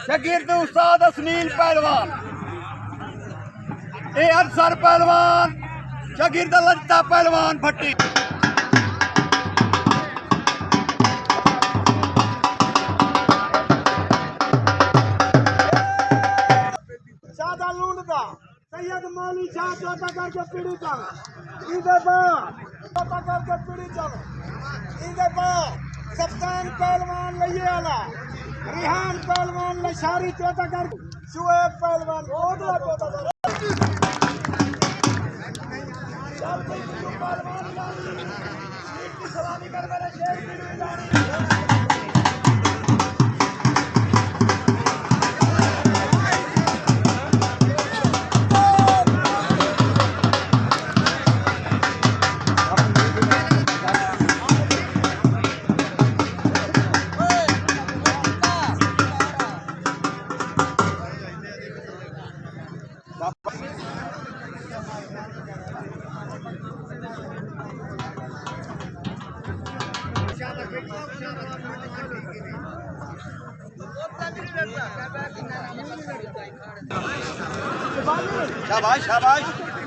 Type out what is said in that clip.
शागिर्द उस्ताद असनील पहलवान, ए अनसर पहलवान, शागिर्द लजता पहलवान भट्टी। शादा लूंडदा सैयद मौली शाह चौथा करके पीढ़ी चल इधर बा चौथा करके पीढ़ी चल इधर बा सफ्तान पहलवान लइये वाला रिहान पहलवान लशारी चौथा कर शुएब पहलवान ओदला चौथा कर चल पहलवान की सलामी कर मेरे शेर की शाबाश शाबाश।